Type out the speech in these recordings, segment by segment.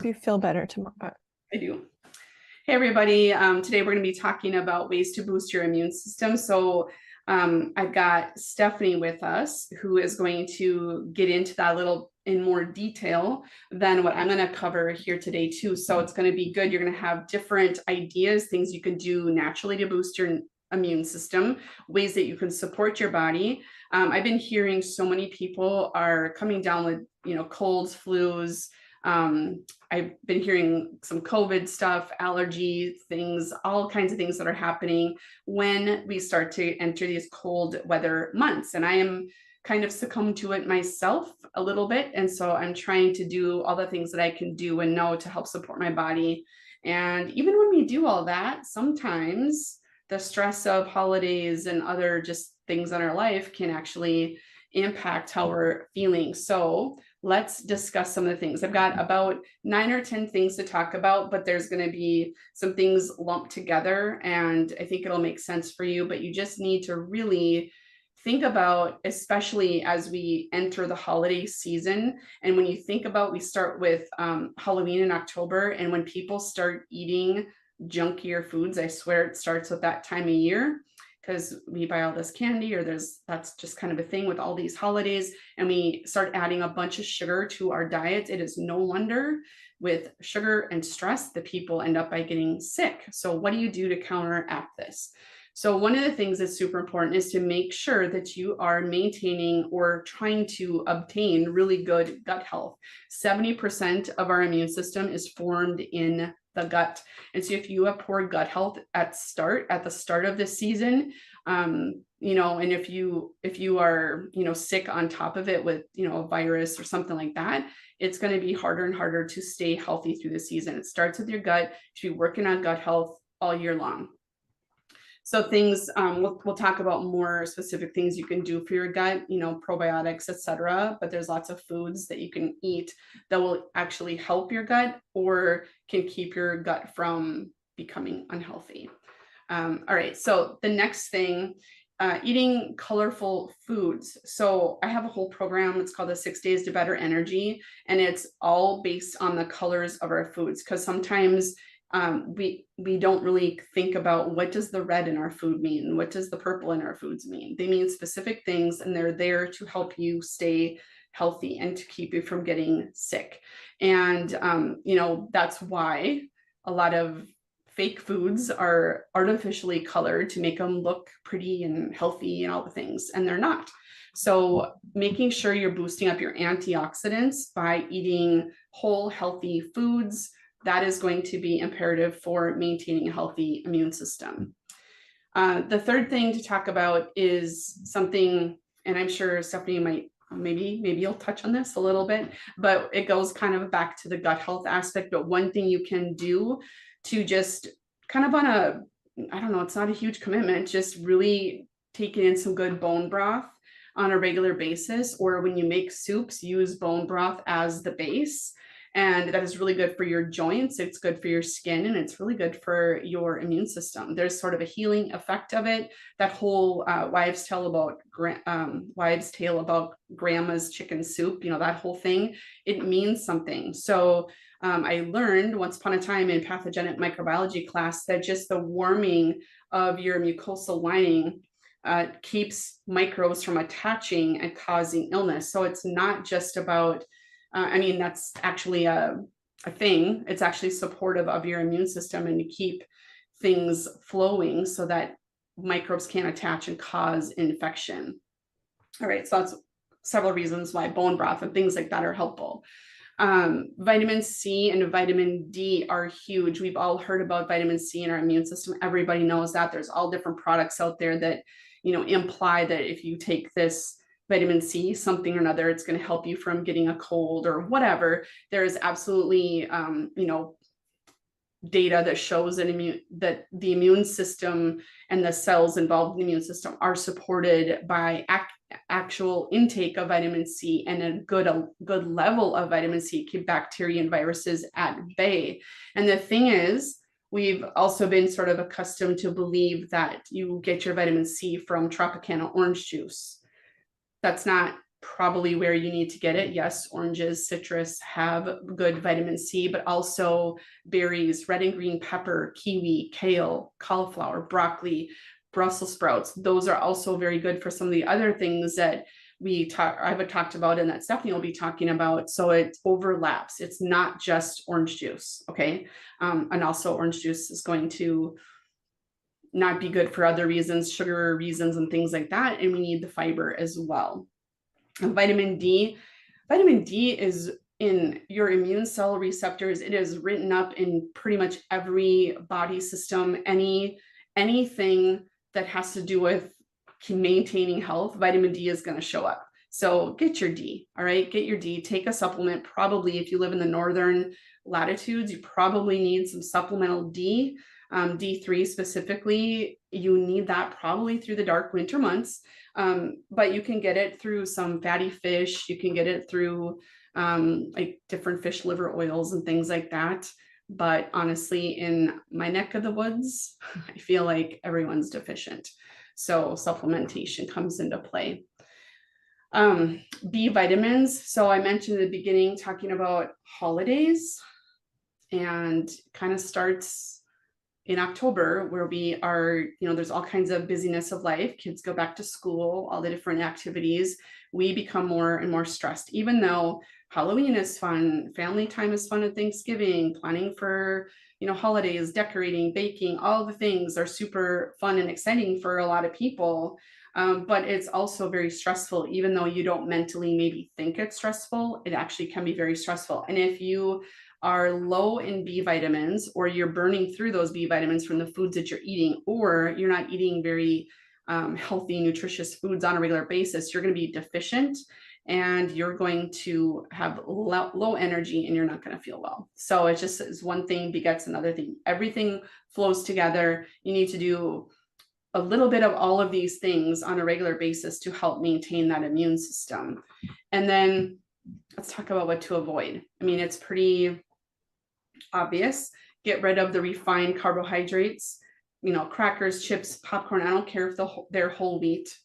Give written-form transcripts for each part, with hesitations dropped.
You feel better tomorrow. I do. Hey, everybody. Today we're going to be talking about ways to boost your immune system. So I've got Stephanie with us, who is going to get into that a little in more detail than what I'm going to cover here today, too. So it's going to be good. You're going to have different ideas, things you can do naturally to boost your immune system, ways that you can support your body. I've been hearing so many people are coming down with, colds, flus. I've been hearing some COVID stuff, allergy things, all kinds of things that are happening when we start to enter these cold weather months. And I am kind of succumbed to it myself a little bit. And so I'm trying to do all the things that I can do and know to help support my body. And even when we do all that, sometimes the stress of holidays and other just things in our life can actually impact how we're feeling. So let's discuss some of the things. I've got about 9 or 10 things to talk about, but there's going to be some things lumped together, and I think it'll make sense for you. But you just need to really think about, especially as we enter the holiday season. And when you think about, we start with Halloween in October, and when people start eating junkier foods, I swear it starts with that time of year, because we buy all this candy, or that's just kind of a thing with all these holidays, and we start adding a bunch of sugar to our diet. It is no wonder with sugar and stress that people end up by getting sick. So what do you do to counteract this? So one of the things that's super important is to make sure that you are maintaining or trying to obtain really good gut health. 70% of our immune system is formed in the gut. And so if you have poor gut health at the start of this season, and if you are, sick on top of it with, a virus or something like that, it's going to be harder and harder to stay healthy through the season. It starts with your gut. You should be working on gut health all year long. So things, we'll talk about more specific things you can do for your gut, probiotics, etc. But there's lots of foods that you can eat that will actually help your gut or can keep your gut from becoming unhealthy. All right, so the next thing, eating colorful foods. So I have a whole program. It's called the 6 Days to Better Energy, and it's all based on the colors of our foods, because sometimes we don't really think about, what does the red in our food mean? What does the purple in our foods mean? They mean specific things, and they're there to help you stay healthy and to keep you from getting sick. And, that's why a lot of fake foods are artificially colored to make them look pretty and healthy and all the things, and they're not. So making sure you're boosting up your antioxidants by eating whole, healthy foods, that is going to be imperative for maintaining a healthy immune system. The third thing to talk about is something, and I'm sure Stephanie might, maybe you'll touch on this a little bit, but it goes kind of back to the gut health aspect. But one thing you can do to just kind of I don't know, it's not a huge commitment, just really taking in some good bone broth on a regular basis, or when you make soups, use bone broth as the base. And that is really good for your joints. It's good for your skin, and it's really good for your immune system. There's sort of a healing effect of it. That whole wives' tale about grandma's chicken soup, that whole thing, it means something. So I learned once upon a time in pathogenic microbiology class that just the warming of your mucosal lining keeps microbes from attaching and causing illness. So it's not just about that's actually a thing. It's actually supportive of your immune system and to keep things flowing so that microbes can't attach and cause infection. All right, so that's several reasons why bone broth and things like that are helpful. Vitamin C and vitamin D are huge. We've all heard about vitamin C in our immune system. Everybody knows that. There's all different products out there that, imply that if you take this vitamin C, something or another, it's going to help you from getting a cold or whatever. There is absolutely, data that shows that the immune system and the cells involved in the immune system are supported by actual intake of vitamin C, and a good level of vitamin C keep bacteria and viruses at bay. And the thing is, we've also been sort of accustomed to believe that you get your vitamin C from Tropicana orange juice. That's not probably where you need to get it. Yes, oranges, citrus have good vitamin C, but also berries, red and green pepper, kiwi, kale, cauliflower, broccoli, Brussels sprouts. Those are also very good for some of the other things that I've talked about and that Stephanie will be talking about. So it overlaps. It's not just orange juice. Okay. And also orange juice is going to not be good for other reasons, sugar reasons and things like that. And we need the fiber as well. And vitamin D is in your immune cell receptors. It is written up in pretty much every body system, anything that has to do with maintaining health, vitamin D is going to show up. So get your D, all right? Get your D, take a supplement. Probably if you live in the northern latitudes, you probably need some supplemental D. D3 specifically, you need that probably through the dark winter months, but you can get it through some fatty fish. You can get it through like different fish liver oils and things like that. But honestly, in my neck of the woods, I feel like everyone's deficient. So supplementation comes into play. B vitamins. So I mentioned in the beginning talking about holidays, and kind of starts in October where we are, there's all kinds of busyness of life. Kids go back to school, all the different activities. We become more and more stressed, even though Halloween is fun, family time is fun at Thanksgiving, planning for, holidays, decorating, baking, all the things are super fun and exciting for a lot of people. But it's also very stressful, even though you don't mentally maybe think it's stressful, it actually can be very stressful. And if you are low in B vitamins, or you're burning through those B vitamins from the foods that you're eating, or you're not eating very healthy, nutritious foods on a regular basis, you're going to be deficient and you're going to have low energy and you're not going to feel well. So it's just as one thing begets another thing. Everything flows together. You need to do a little bit of all of these things on a regular basis to help maintain that immune system. And then let's talk about what to avoid. I mean, it's pretty obvious. Get rid of the refined carbohydrates, crackers, chips, popcorn. I don't care if they're whole wheat.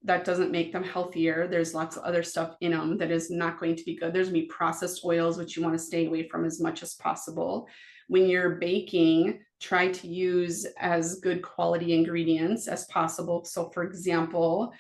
That doesn't make them healthier. There's lots of other stuff in them that is not going to be good. There's going to be processed oils, which you want to stay away from as much as possible. When you're baking, try to use as good quality ingredients as possible. So for example,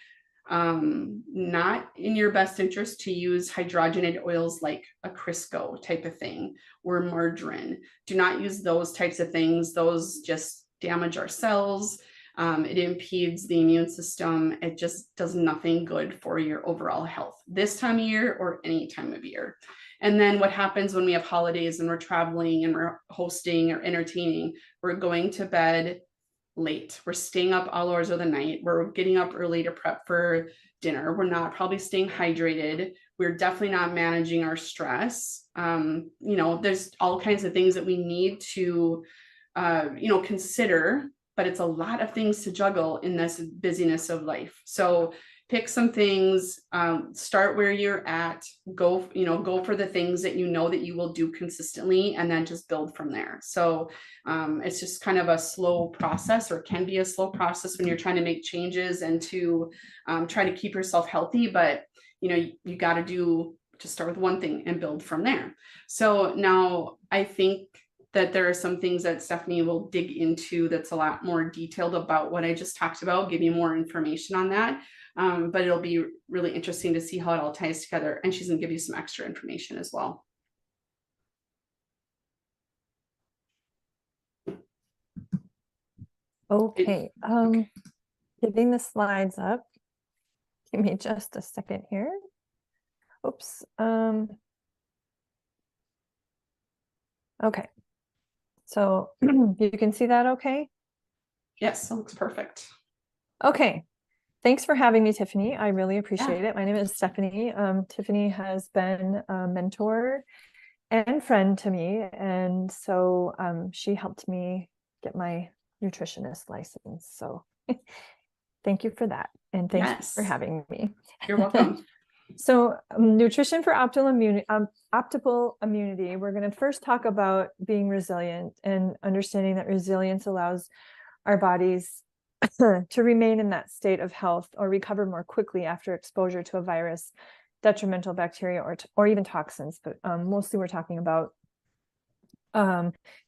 not in your best interest to use hydrogenated oils like a Crisco type of thing, or margarine. Do not use those types of things. Those just damage our cells. It impedes the immune system. It just does nothing good for your overall health this time of year or any time of year. And then what happens when we have holidays and we're traveling and we're hosting or entertaining, we're going to bed late. We're staying up all hours of the night. We're getting up early to prep for dinner. We're not probably staying hydrated. We're definitely not managing our stress. There's all kinds of things that we need to, consider, but it's a lot of things to juggle in this busyness of life. So pick some things, start where you're at, go for the things that that you will do consistently, and then just build from there. So it's just kind of a slow process, or can be a slow process when you're trying to make changes and to try to keep yourself healthy. But you got to start with one thing and build from there. So now I think that there are some things that Stephanie will dig into that's a lot more detailed about what I just talked about, give you more information on that. But it'll be really interesting to see how it all ties together. And she's going to give you some extra information as well. Okay. Getting the slides up. Give me just a second here. Oops. Okay. So you can see that okay? Yes, that looks perfect. Okay. Thanks for having me, Tiffany. I really appreciate it. My name is Stephanie. Tiffany has been a mentor and friend to me. And so she helped me get my nutritionist license. So thank you for that. And thanks for having me. You're welcome. So nutrition for optimal immunity. We're going to first talk about being resilient and understanding that resilience allows our bodies to remain in that state of health or recover more quickly after exposure to a virus detrimental bacteria or even toxins, but mostly we're talking about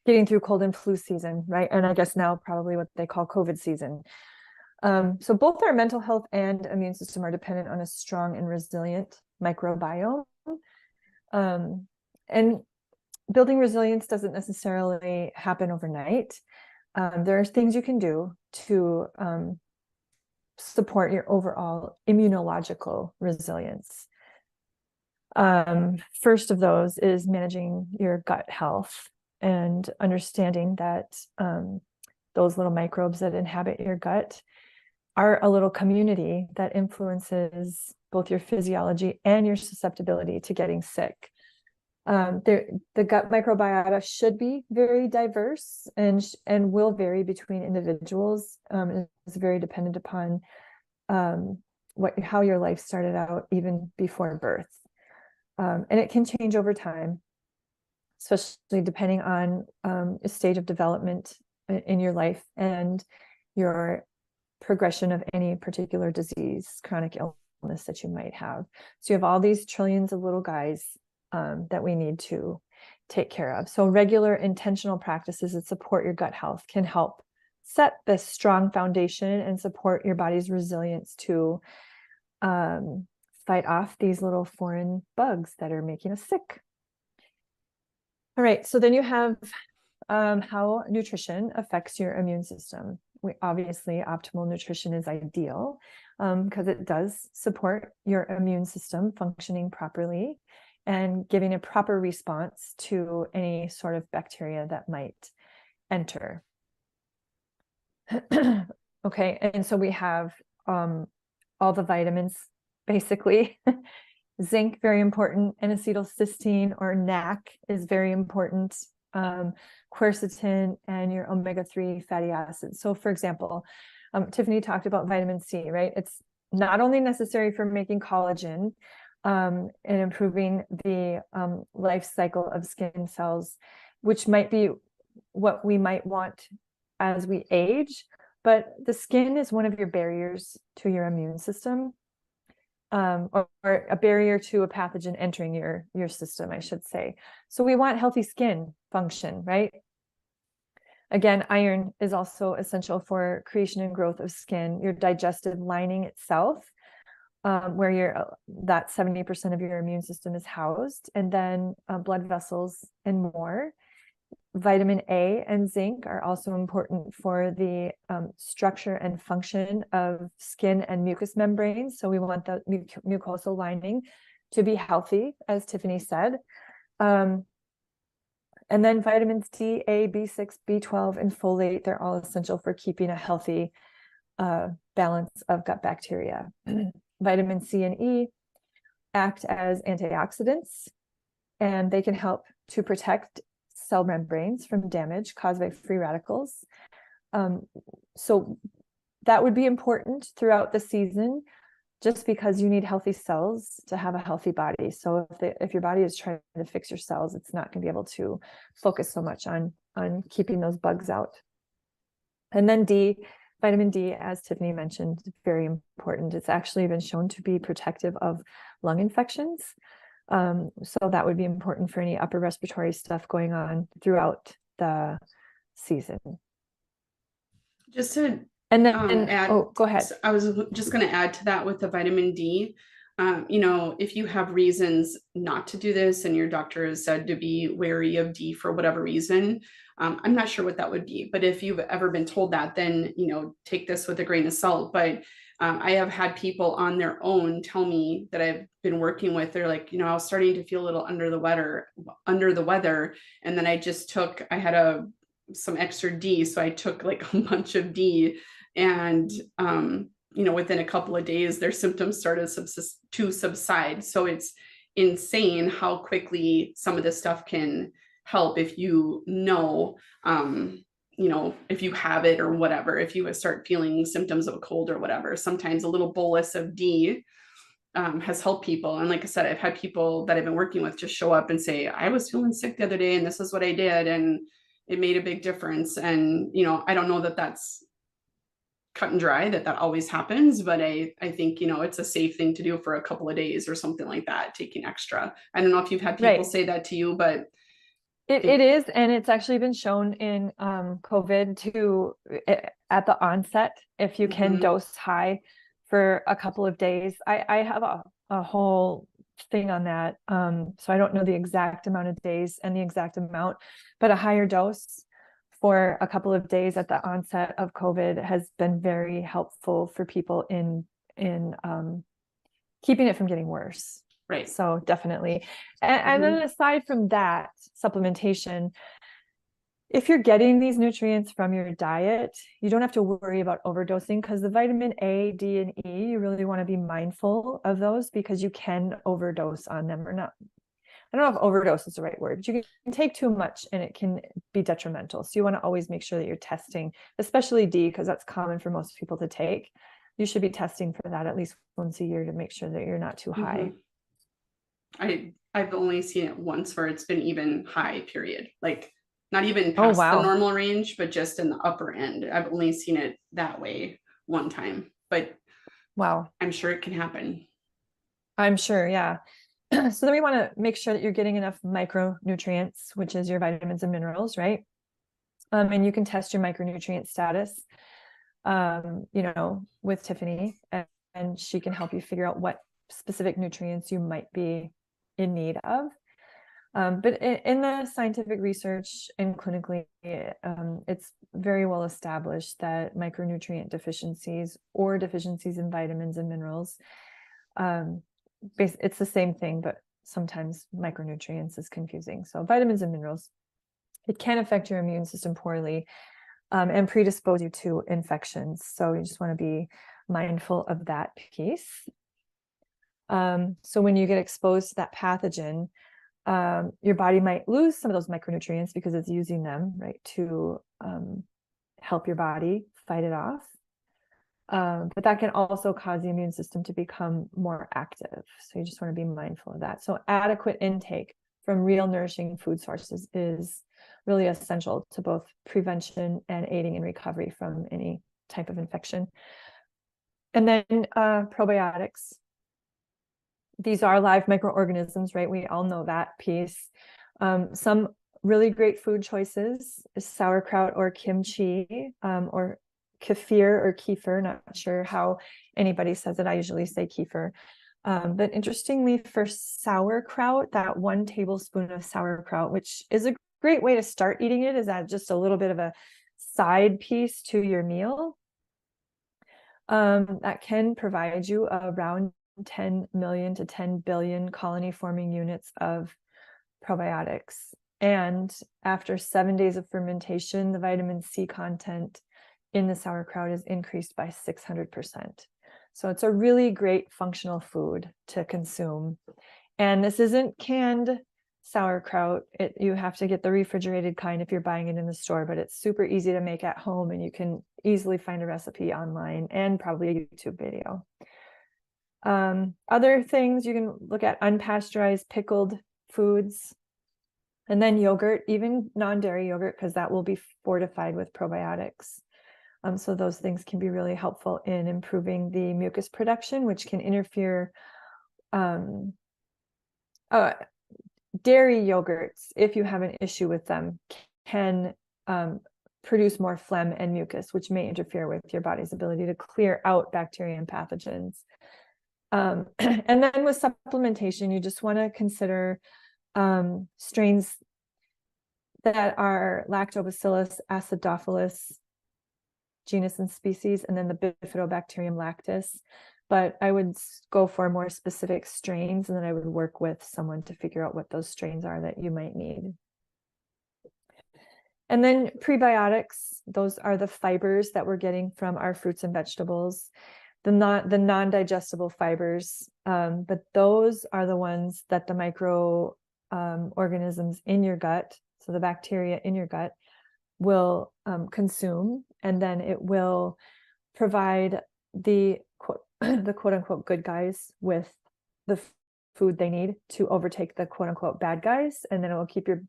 getting through cold and flu season, right? And I guess now probably what they call COVID season. So both our mental health and immune system are dependent on a strong and resilient microbiome. And building resilience doesn't necessarily happen overnight. There are things you can do to support your overall immunological resilience. First of those is managing your gut health and understanding that those little microbes that inhabit your gut are a little community that influences both your physiology and your susceptibility to getting sick. The gut microbiota should be very diverse and will vary between individuals. It's very dependent upon how your life started out even before birth. And it can change over time, especially depending on a stage of development in your life and your progression of any particular disease, chronic illness that you might have. So you have all these trillions of little guys that we need to take care of. So regular intentional practices that support your gut health can help set this strong foundation and support your body's resilience to fight off these little foreign bugs that are making us sick. All right, so then you have how nutrition affects your immune system. Obviously, optimal nutrition is ideal because it does support your immune system functioning properly and giving a proper response to any sort of bacteria that might enter. Okay, and so we have all the vitamins, basically. Zinc, very important. N-acetylcysteine or NAC is very important. Quercetin and your omega-3 fatty acids. So for example, Tiffany talked about vitamin C, right? It's not only necessary for making collagen and improving the life cycle of skin cells, which might be what we might want as we age, but the skin is one of your barriers to your immune system. Or a barrier to a pathogen entering your system, I should say. So we want healthy skin function, right? Again, iron is also essential for creation and growth of skin, your digestive lining itself, where that 70% of your immune system is housed, and then blood vessels and more. Vitamin A and zinc are also important for the structure and function of skin and mucous membranes. So we want the mucosal lining to be healthy, as Tiffany said. And then vitamins D, A, B6, B12, and folate, they're all essential for keeping a healthy balance of gut bacteria. Vitamin C and E act as antioxidants, and they can help to protect cell membranes from damage caused by free radicals. So that would be important throughout the season, just because you need healthy cells to have a healthy body. So if your body is trying to fix your cells, it's not going to be able to focus so much on keeping those bugs out. And then vitamin D, as Tiffany mentioned, is very important. It's actually been shown to be protective of lung infections. So that would be important for any upper respiratory stuff going on throughout the season. Just to And then add, go ahead. I was just going to add to that with the vitamin D. If you have reasons not to do this and your doctor has said to be wary of D for whatever reason, I'm not sure what that would be. But if you've ever been told that, then, take this with a grain of salt. But I have had people on their own tell me that I've been working with, they're like, I was starting to feel a little under the weather. And then I had some extra D. So I took like a bunch of D, and, within a couple of days, their symptoms started to subside. So it's insane how quickly some of this stuff can help if if you have it or whatever, if you start feeling symptoms of a cold or whatever. Sometimes a little bolus of D has helped people. And like I said, I've had people that I've been working with just show up and say, I was feeling sick the other day and this is what I did. And it made a big difference. And, I don't know that that's cut and dry that always happens, but I think, it's a safe thing to do for a couple of days or something like that, taking extra. I don't know if you've had people Right. say that to you, but It is, and it's actually been shown in COVID to at the onset, if you can dose high for a couple of days. I have a whole thing on that. So I don't know the exact amount of days and the exact amount, but a higher dose for a couple of days at the onset of COVID has been very helpful for people in keeping it from getting worse. right. So definitely. And then aside from that, supplementation, if you're getting these nutrients from your diet, you don't have to worry about overdosing, because the vitamin A, D, and E, you really want to be mindful of those, because you can overdose on them or not. I don't know if overdose is the right word, but you can take too much and it can be detrimental. So you want to always make sure that you're testing, especially D, because that's common for most people to take. You should be testing for that at least once a year to make sure that you're not too high. I've only seen it once where it's been even high, period. Like not even past the normal range, but just in the upper end. I've only seen it that way one time, but wow, I'm sure it can happen. I'm sure, yeah. So then we want to make sure that you're getting enough micronutrients, which is your vitamins and minerals, right? And you can test your micronutrient status, with Tiffany, and she can help you figure out what specific nutrients you might be in need of. But in the scientific research and clinically, it's very well established that micronutrient deficiencies or deficiencies in vitamins and minerals, it's the same thing, but sometimes micronutrients is confusing. So vitamins and minerals, it can affect your immune system poorly, and predispose you to infections. So you just want to be mindful of that piece. So when you get exposed to that pathogen, your body might lose some of those micronutrients because it's using them, right, to help your body fight it off. But that can also cause the immune system to become more active. So you just want to be mindful of that. So adequate intake from real nourishing food sources is really essential to both prevention and aiding in recovery from any type of infection. And then probiotics. These are live microorganisms, right? We all know that piece. Some really great food choices is sauerkraut or kimchi, or kefir or kefir. Not sure how anybody says it. I usually say kefir. But interestingly, for sauerkraut, that 1 tablespoon of sauerkraut, which is a great way to start eating it, is add just a little bit of a side piece to your meal. That can provide you around 10 million to 10 billion colony forming units of probiotics. And after 7 days of fermentation, the vitamin C content in the sauerkraut is increased by 600%. So it's a really great functional food to consume. And this isn't canned sauerkraut. You have to get the refrigerated kind if you're buying it in the store, but it's super easy to make at home, and you can easily find a recipe online and probably a YouTube video. Other things you can look at: unpasteurized pickled foods, and then yogurt, even non-dairy yogurt, because that will be fortified with probiotics. So those things can be really helpful in improving the mucus production, which can interfere. Dairy yogurts, if you have an issue with them, can produce more phlegm and mucus, which may interfere with your body's ability to clear out bacteria and pathogens. And then with supplementation, you just want to consider strains that are Lactobacillus acidophilus genus and species, and then the Bifidobacterium lactis. But I would go for more specific strains, and then I would work with someone to figure out what those strains are that you might need. And then prebiotics, those are the fibers that we're getting from our fruits and vegetables, the non-digestible fibers, but those are the ones that the micro organisms in your gut, so the bacteria in your gut, will consume, and then it will provide the quote unquote good guys with the food they need to overtake the quote unquote bad guys, and then it will keep your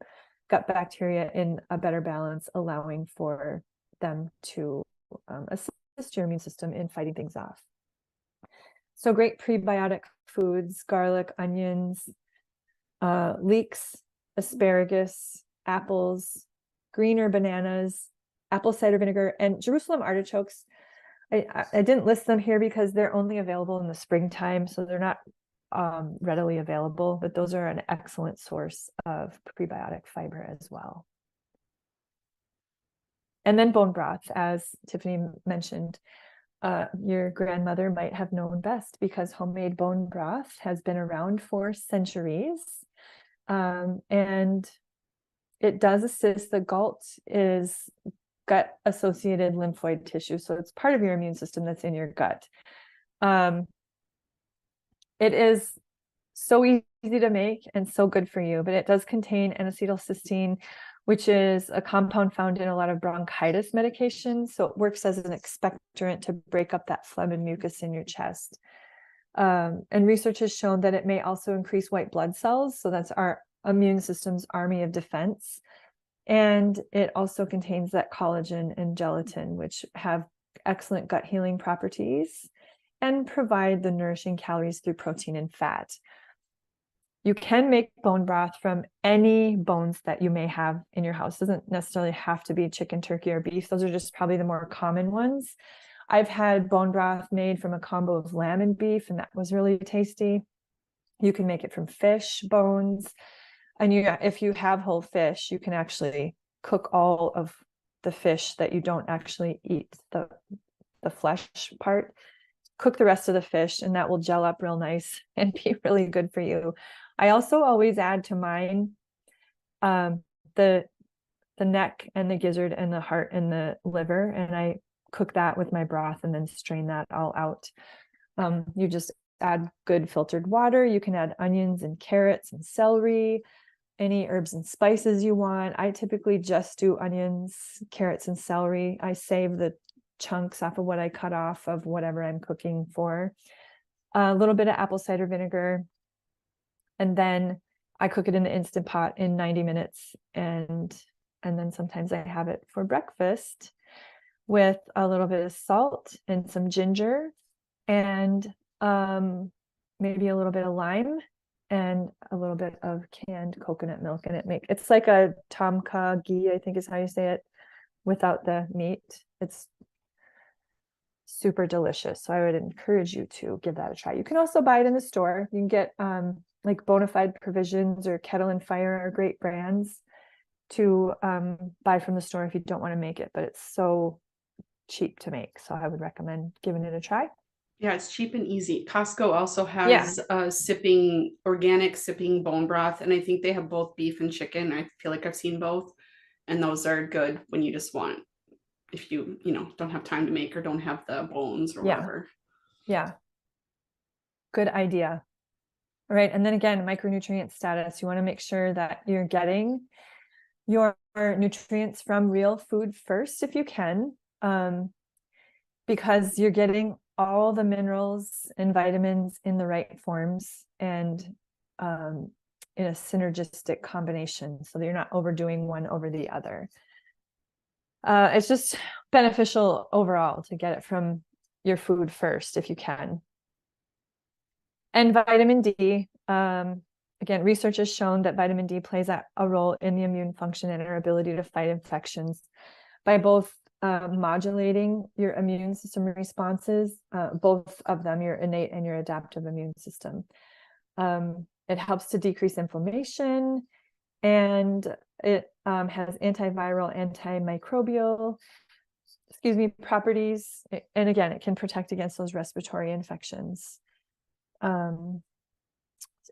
gut bacteria in a better balance, allowing for them to assist your immune system in fighting things off. So great prebiotic foods: garlic, onions, leeks, asparagus, apples, greener bananas, apple cider vinegar, and Jerusalem artichokes. I didn't list them here because they're only available in the springtime, so they're not readily available, but those are an excellent source of prebiotic fiber as well. And then bone broth, as Tiffany mentioned, your grandmother might have known best, because homemade bone broth has been around for centuries. And it does assist. The GALT is gut associated lymphoid tissue. So it's part of your immune system that's in your gut. It is so easy to make and so good for you, but it does contain N-acetylcysteine, which is a compound found in a lot of bronchitis medications. So it works as an expectorant to break up that phlegm and mucus in your chest. And research has shown that it may also increase white blood cells. So that's our immune system's army of defense. And it also contains that collagen and gelatin, which have excellent gut healing properties and provide the nourishing calories through protein and fat. You can make bone broth from any bones that you may have in your house. It doesn't necessarily have to be chicken, turkey, or beef. Those are just probably the more common ones. I've had bone broth made from a combo of lamb and beef, and that was really tasty. You can make it from fish bones. And if you have whole fish, you can actually cook all of the fish that you don't actually eat, the flesh part. Cook the rest of the fish, and that will gel up real nice and be really good for you. I also always add to mine the neck and the gizzard and the heart and the liver, and I cook that with my broth and then strain that all out. You just add good filtered water. You can add onions and carrots and celery, any herbs and spices you want. I typically just do onions, carrots, and celery. I save the chunks off of what I cut off of whatever I'm cooking for. A little bit of apple cider vinegar, and then I cook it in the Instant Pot in 90 minutes. And then sometimes I have it for breakfast with a little bit of salt and some ginger and maybe a little bit of lime and a little bit of canned coconut milk. And it's like a tom kha ghee, I think is how you say it, without the meat. It's super delicious. So I would encourage you to give that a try. You can also buy it in the store. You can get like Bonafide Provisions or Kettle and Fire are great brands to buy from the store if you don't want to make it, but it's so cheap to make. So I would recommend giving it a try. Yeah, it's cheap and easy. Costco also has organic sipping bone broth, and I think they have both beef and chicken. I feel like I've seen both, and those are good when you just want, if you don't have time to make or don't have the bones or whatever. Yeah. Good idea. All right. And then again, micronutrient status. You want to make sure that you're getting your nutrients from real food first, if you can, because you're getting all the minerals and vitamins in the right forms and in a synergistic combination, so that you're not overdoing one over the other. It's just beneficial overall to get it from your food first if you can. And vitamin D, again, research has shown that vitamin D plays a role in the immune function and our ability to fight infections by both modulating your immune system responses, both of them, your innate and your adaptive immune system. It helps to decrease inflammation, and it has antiviral, antimicrobial, properties. And again, it can protect against those respiratory infections.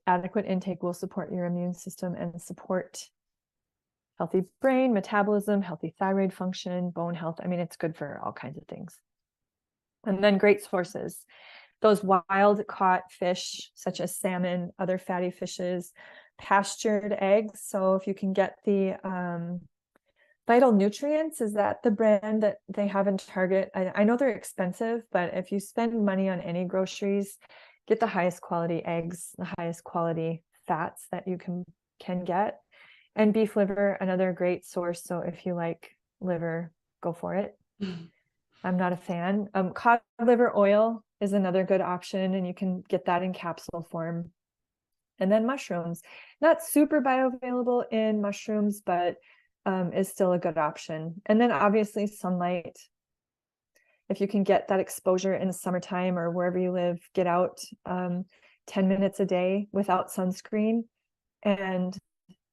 Adequate intake will support your immune system and support healthy brain, metabolism, healthy thyroid function, bone health. I mean, it's good for all kinds of things. And then great sources, those wild caught fish, such as salmon, other fatty fishes, pastured eggs. So if you can get the Vital Nutrients, is that the brand that they have in Target? I know they're expensive, but if you spend money on any groceries, get the highest quality eggs, the highest quality fats that you can get. And beef liver, another great source. So if you like liver, go for it. I'm not a fan. Cod liver oil is another good option, and you can get that in capsule form. And then mushrooms, not super bioavailable in mushrooms, but is still a good option. And then obviously sunlight. If you can get that exposure in the summertime or wherever you live, get out 10 minutes a day without sunscreen and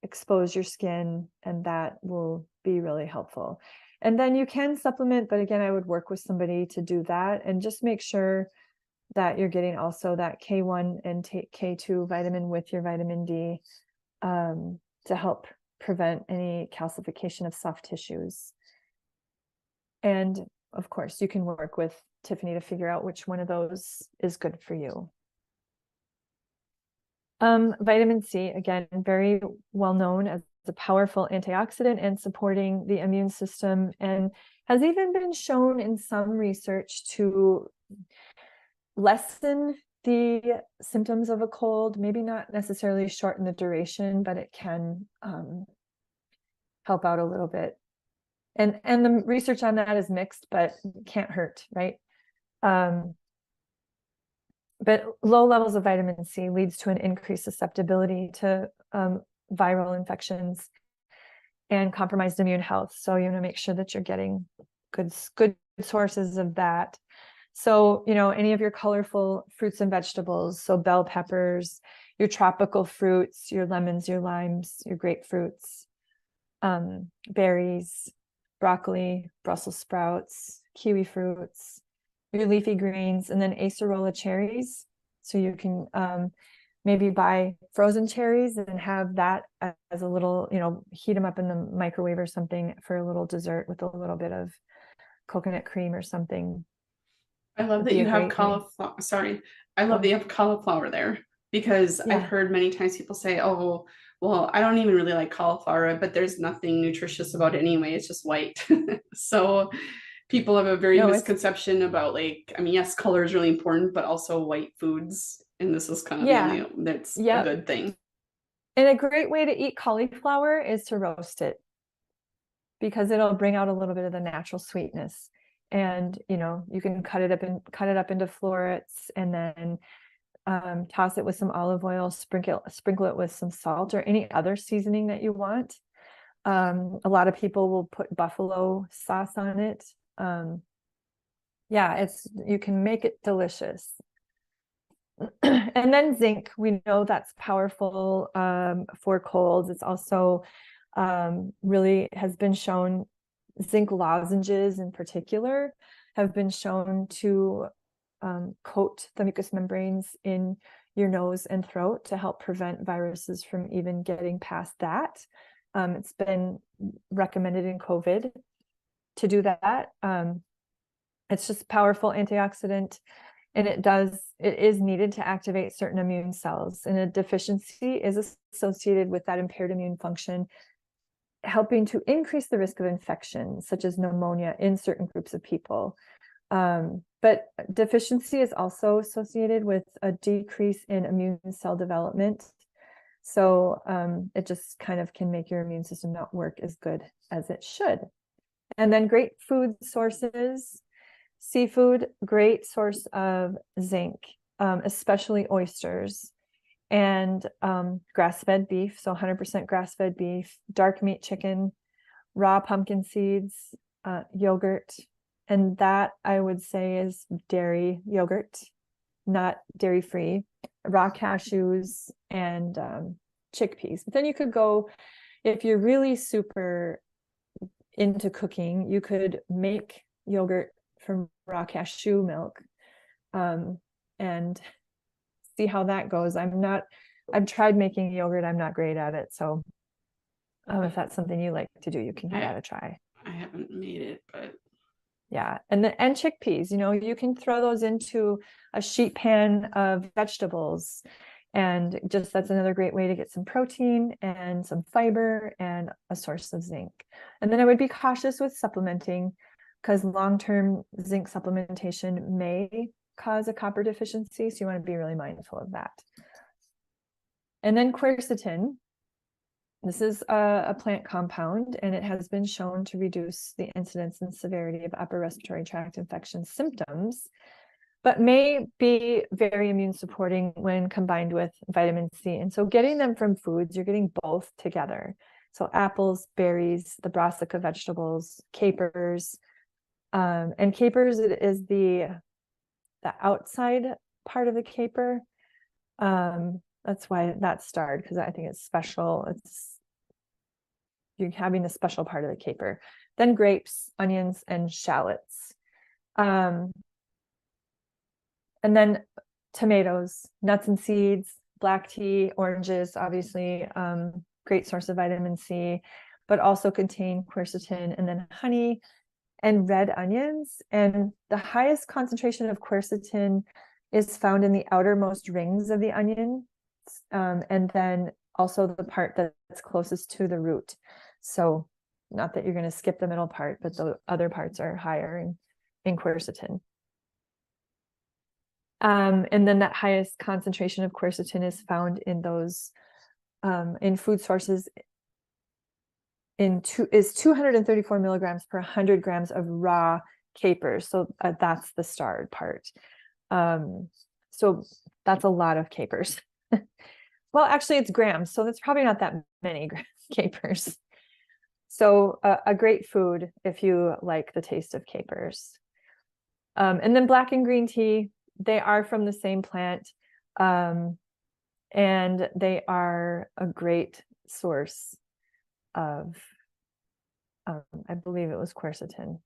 expose your skin, and that will be really helpful. And then you can supplement, but again, I would work with somebody to do that and just make sure that you're getting also that K1 and K2 vitamin with your vitamin D to help prevent any calcification of soft tissues. And of course, you can work with Tiffany to figure out which one of those is good for you. Vitamin C, again, very well known as a powerful antioxidant and supporting the immune system, and has even been shown in some research to lessen the symptoms of a cold, maybe not necessarily shorten the duration, but it can help out a little bit. And the research on that is mixed, but can't hurt, right? But low levels of vitamin C leads to an increased susceptibility to viral infections and compromised immune health. So you want to make sure that you're getting good sources of that. So, any of your colorful fruits and vegetables, so bell peppers, your tropical fruits, your lemons, your limes, your grapefruits, berries, broccoli, Brussels sprouts, kiwi fruits, your leafy greens, and then acerola cherries. So you can maybe buy frozen cherries and have that as a little, heat them up in the microwave or something for a little dessert with a little bit of coconut cream or something. I love that you have cauliflower. Sorry. I love that you have cauliflower there, because I've heard many times people say, oh, well, I don't even really like cauliflower, but there's nothing nutritious about it anyway. It's just white. So people have a very misconception about, yes, color is really important, but also white foods. And this is kind of that's a good thing. And a great way to eat cauliflower is to roast it, because it'll bring out a little bit of the natural sweetness. And you can cut it up into florets, and then toss it with some olive oil, sprinkle it with some salt or any other seasoning that you want. A lot of people will put buffalo sauce on it. You can make it delicious. And then zinc, we know that's powerful for colds. It's also really has been shown, zinc lozenges in particular have been shown to coat the mucous membranes in your nose and throat to help prevent viruses from even getting past that. It's been recommended in COVID to do that. It's just powerful antioxidant, and it is needed to activate certain immune cells, and a deficiency is associated with that impaired immune function, helping to increase the risk of infection, such as pneumonia, in certain groups of people. But deficiency is also associated with a decrease in immune cell development. So it just kind of can make your immune system not work as good as it should. And then great food sources. Seafood, great source of zinc, especially oysters, and grass-fed beef, so 100% grass-fed beef, dark meat chicken, raw pumpkin seeds, yogurt, and that I would say is dairy yogurt, not dairy-free, raw cashews, and chickpeas. But then you could go, if you're really super into cooking, you could make yogurt from raw cashew milk and see how that goes. I've tried making yogurt. I'm not great at it. So if that's something you like to do, you can give that a try. I haven't made it, but yeah. And chickpeas, you can throw those into a sheet pan of vegetables, and that's another great way to get some protein and some fiber and a source of zinc. And then I would be cautious with supplementing, because long-term zinc supplementation may cause a copper deficiency. So you want to be really mindful of that. And then quercetin This is a plant compound, and it has been shown to reduce the incidence and severity of upper respiratory tract infection symptoms, but may be very immune supporting when combined with vitamin C. And so getting them from foods, you're getting both together. So apples, berries, the brassica vegetables, capers, and capers is the outside part of the caper. That's why that's starred, because I think it's special. You're having a special part of the caper. Then grapes, onions, and shallots. And then tomatoes, nuts and seeds, black tea, oranges, obviously, great source of vitamin C, but also contain quercetin, and then honey and red onions. And the highest concentration of quercetin is found in the outermost rings of the onion, and then also the part that's closest to the root. So not that you're going to skip the middle part, but the other parts are higher in quercetin. And then that highest concentration of quercetin is found in those in food sources is 234 milligrams per 100 grams of raw capers. So that's the starred part. So that's a lot of capers. Well, actually, it's grams, so that's probably not that many capers. So a great food if you like the taste of capers. And then black and green tea, they are from the same plant, and they are a great source of, I believe it was quercetin.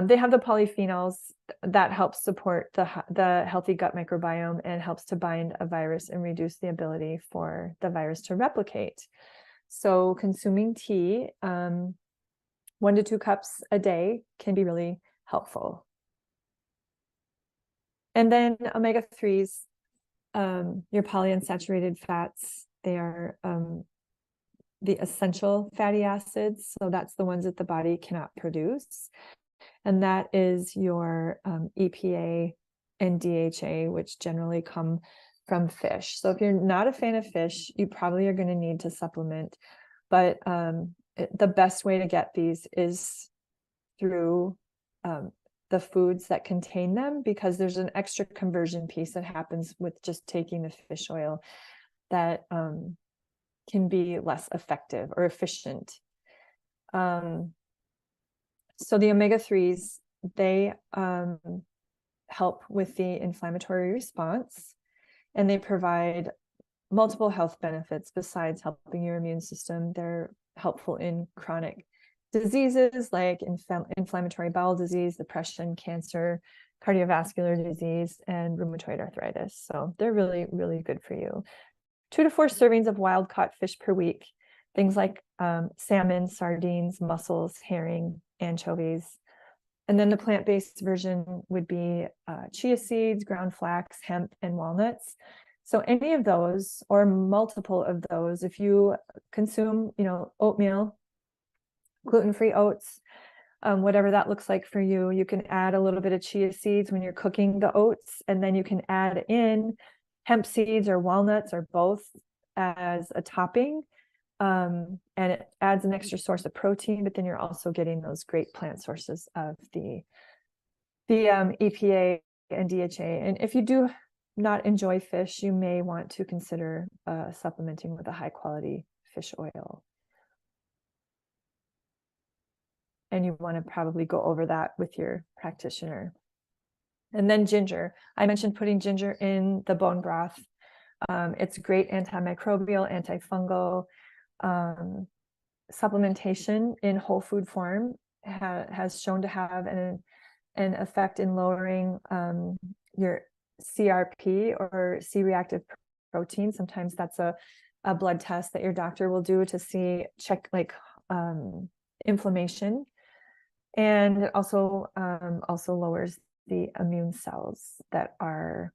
They have the polyphenols that help support the healthy gut microbiome and helps to bind a virus and reduce the ability for the virus to replicate. So consuming tea, 1 to 2 cups a day, can be really helpful. And then omega-3s, your polyunsaturated fats, they are the essential fatty acids. So that's the ones that the body cannot produce. And that is your EPA and DHA, which generally come from fish. So if you're not a fan of fish, you probably are going to need to supplement. But the best way to get these is through the foods that contain them, because there's an extra conversion piece that happens with just taking the fish oil that can be less effective or efficient. So the omega-3s, they help with the inflammatory response, and they provide multiple health benefits besides helping your immune system. They're helpful in chronic diseases like inflammatory bowel disease, depression, cancer, cardiovascular disease, and rheumatoid arthritis. So they're really, really good for you. 2 to 4 servings of wild caught fish per week, things like salmon, sardines, mussels, herring, anchovies. And then the plant-based version would be chia seeds, ground flax, hemp, and walnuts. So any of those or multiple of those, if you consume, oatmeal, gluten-free oats, whatever that looks like for you, you can add a little bit of chia seeds when you're cooking the oats, and then you can add in hemp seeds or walnuts or both as a topping. And it adds an extra source of protein, but then you're also getting those great plant sources of the EPA and DHA. And if you do not enjoy fish, you may want to consider supplementing with a high quality fish oil. And you want to probably go over that with your practitioner. And then ginger. I mentioned putting ginger in the bone broth. It's great antimicrobial, antifungal. Supplementation in whole food form has shown to have an effect in lowering your CRP or C-reactive protein. Sometimes that's a blood test that your doctor will do to check inflammation. And it also lowers the immune cells that are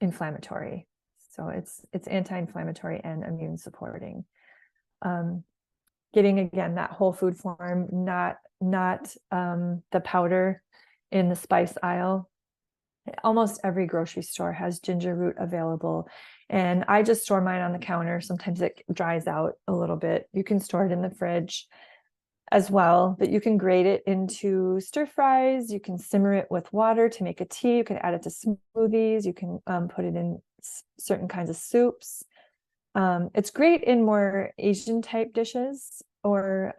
inflammatory. So it's anti-inflammatory and immune supporting. Getting again that whole food form, not the powder in the spice aisle. Almost every grocery store has ginger root available. And I just store mine on the counter. Sometimes it dries out a little bit. You can store it in the fridge as well, but you can grate it into stir fries. You can simmer it with water to make a tea. You can add it to smoothies. You can put it in certain kinds of soups. It's great in more Asian type dishes, or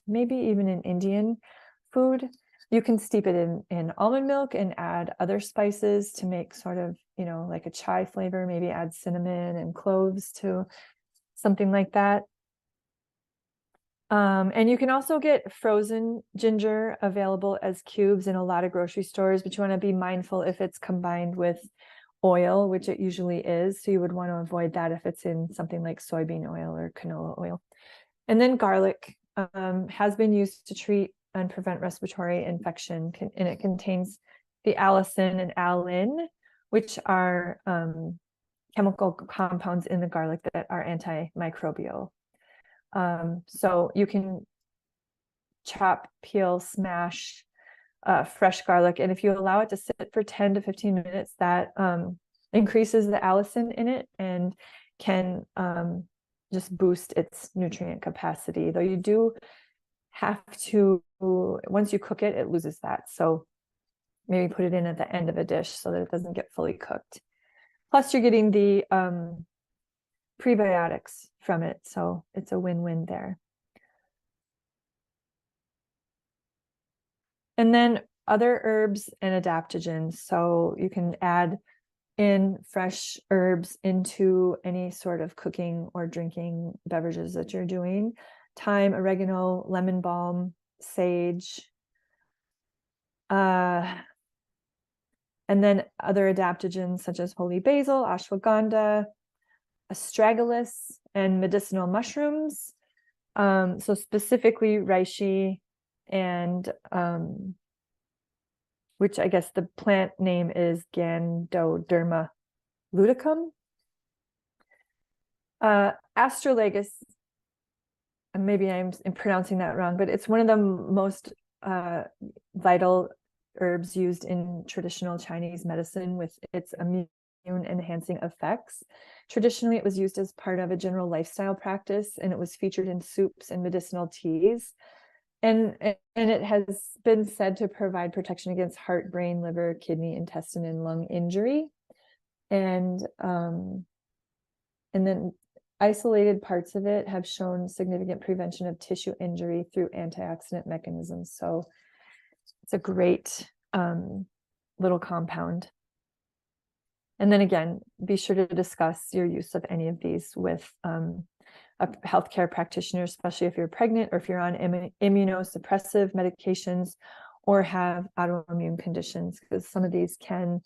maybe even in Indian food. You can steep it in almond milk and add other spices to make sort of, like a chai flavor, maybe add cinnamon and cloves to something like that. And you can also get frozen ginger available as cubes in a lot of grocery stores, but you want to be mindful if it's combined with oil, which it usually is. So you would want to avoid that if it's in something like soybean oil or canola oil. And then garlic has been used to treat and prevent respiratory infection, and it contains the allicin and allicin, which are chemical compounds in the garlic that are antimicrobial. So you can chop, peel, smash fresh garlic, and if you allow it to sit for 10 to 15 minutes, that increases the allicin in it and can just boost its nutrient capacity. Though you do have to, once you cook it, it loses that. So maybe put it in at the end of a dish so that it doesn't get fully cooked. Plus, you're getting the prebiotics from it. So it's a win-win there. And then other herbs and adaptogens. So you can add in fresh herbs into any sort of cooking or drinking beverages that you're doing. Thyme, oregano, lemon balm, sage. And then other adaptogens such as holy basil, ashwagandha, astragalus, and medicinal mushrooms. So specifically reishi, and which I guess the plant name is Gandoderma luticum. Astragalus, and maybe I'm pronouncing that wrong, but it's one of the most vital herbs used in traditional Chinese medicine with its immune enhancing effects. Traditionally, it was used as part of a general lifestyle practice, and it was featured in soups and medicinal teas. And it has been said to provide protection against heart, brain, liver, kidney, intestine, and lung injury. And then isolated parts of it have shown significant prevention of tissue injury through antioxidant mechanisms. So it's a great little compound. And then again, be sure to discuss your use of any of these with a healthcare practitioner, especially if you're pregnant or if you're on immunosuppressive medications or have autoimmune conditions, because some of these can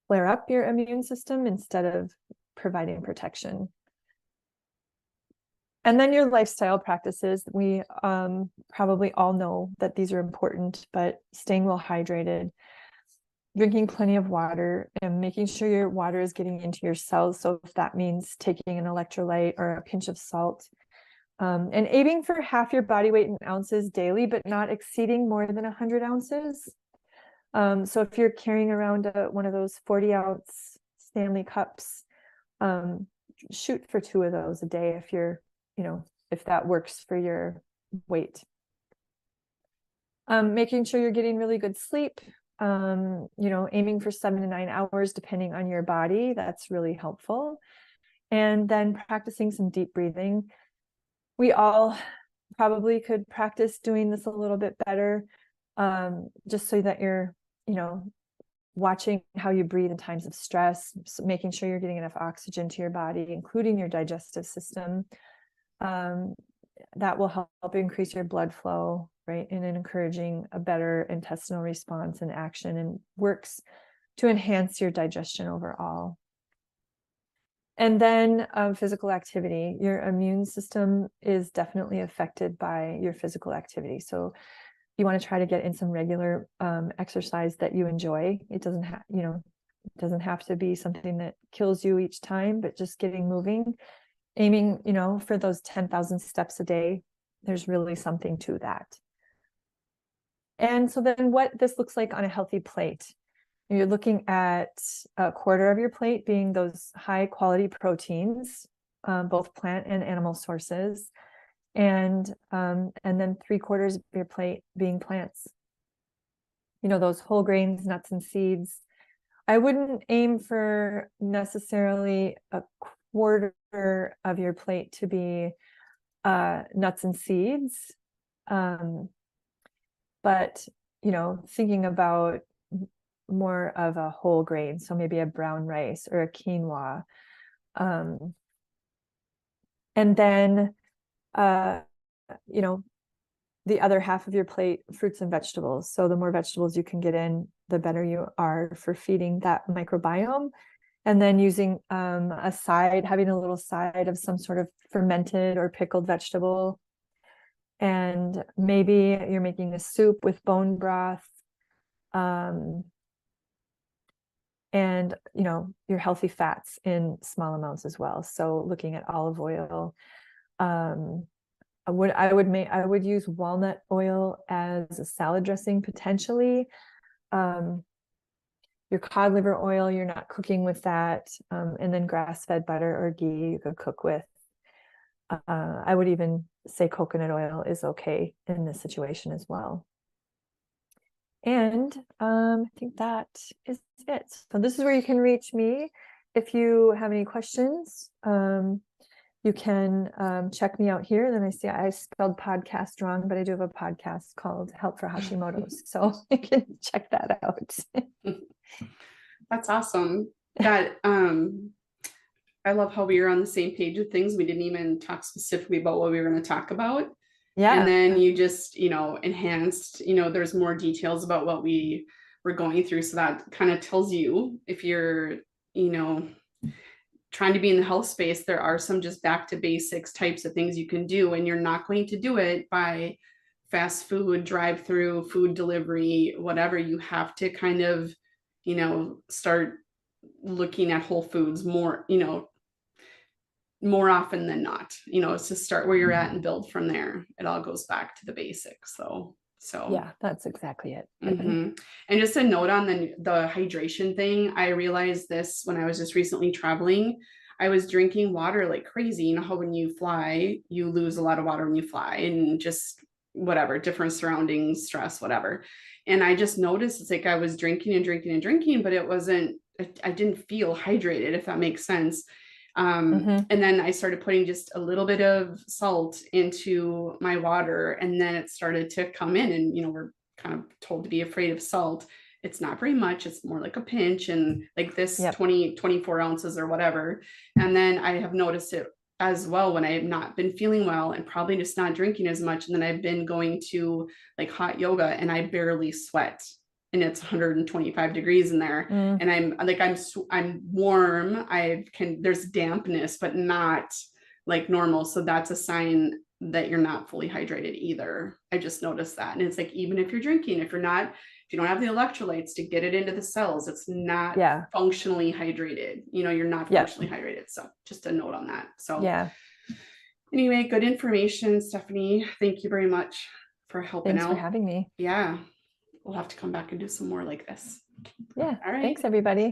flare up your immune system instead of providing protection. And then your lifestyle practices. We probably all know that these are important, but staying well hydrated, drinking plenty of water, and making sure your water is getting into your cells. So if that means taking an electrolyte or a pinch of salt, and aiming for half your body weight in ounces daily, but not exceeding more than 100 ounces. So if you're carrying around one of those 40-ounce Stanley cups, shoot for 2 of those a day if you're, if that works for your weight. Making sure you're getting really good sleep, aiming for 7 to 9 hours, depending on your body. That's really helpful. And then practicing some deep breathing. We all probably could practice doing this a little bit better, just so that you're, watching how you breathe in times of stress, making sure you're getting enough oxygen to your body, including your digestive system. That will help increase your blood flow, right? And encouraging a better intestinal response and action, and works to enhance your digestion overall. And then physical activity. Your immune system is definitely affected by your physical activity. So you want to try to get in some regular exercise that you enjoy. It doesn't have, doesn't have to be something that kills you each time, but just getting moving, aiming, for those 10,000 steps a day. There's really something to that. And so then what this looks like on a healthy plate, you're looking at a quarter of your plate being those high quality proteins, both plant and animal sources, and then 3/4 of your plate being plants. You know, those whole grains, nuts and seeds. I wouldn't aim for necessarily a quarter of your plate to be nuts and seeds. But, you know, thinking about more of a whole grain, so maybe a brown rice or a quinoa. And then, you know, the other half of your plate, fruits and vegetables. So the more vegetables you can get in, the better you are for feeding that microbiome. And then using a side, having a little side of some sort of fermented or pickled vegetable. And maybe you're making a soup with bone broth. And, you know, your healthy fats in small amounts as well. So looking at olive oil, I would use walnut oil as a salad dressing potentially. Your cod liver oil, you're not cooking with that. And then grass-fed butter or ghee you could cook with. I would even say coconut oil is okay in this situation as well. And I think that is it. So this is where you can reach me. If you have any questions, you can check me out here. Then I see I spelled podcast wrong, but I do have a podcast called Help for Hashimoto's. So you can check that out. That's awesome. That I love how we were on the same page with things. We didn't even talk specifically about what we were going to talk about. Yeah. And then you just, you know, enhanced, you know, there's more details about what we were going through. So that kind of tells you if you're, you know, trying to be in the health space, there are some just back to basics types of things you can do. And you're not going to do it by fast food, drive through, food delivery, whatever. You have to kind of, you know, start looking at whole foods more, you know, more often than not. You know, it's to start where you're at and build from there. It all goes back to the basics. So Yeah, that's exactly it. And just a note on the hydration thing. I realized this when I was just recently traveling. I was drinking water like crazy. You know how when you fly, you lose a lot of water when you fly, and just whatever, different surroundings, stress, whatever. And I just noticed it's like I was drinking and drinking and drinking, but it wasn't, I didn't feel hydrated, if that makes sense. And then I started putting just a little bit of salt into my water, and then it started to come in. And, you know, we're kind of told to be afraid of salt. It's not very much. It's more like a pinch, and like this 24 ounces or whatever. And then I have noticed it as well when I have not been feeling well and probably just not drinking as much. And then I've been going to like hot yoga and I barely sweat. And it's 125 degrees in there. And I'm warm. There's dampness, but not like normal. So that's a sign that you're not fully hydrated either. I just noticed that. And it's like, even if you're drinking, if you don't have the electrolytes to get it into the cells, it's not functionally hydrated. You know, you're not functionally hydrated. So just a note on that. So anyway, good information, Stephanie. Thank you very much for helping out. Thanks for having me. Yeah. We'll have to come back and do some more like this. Yeah. All right. Thanks, everybody.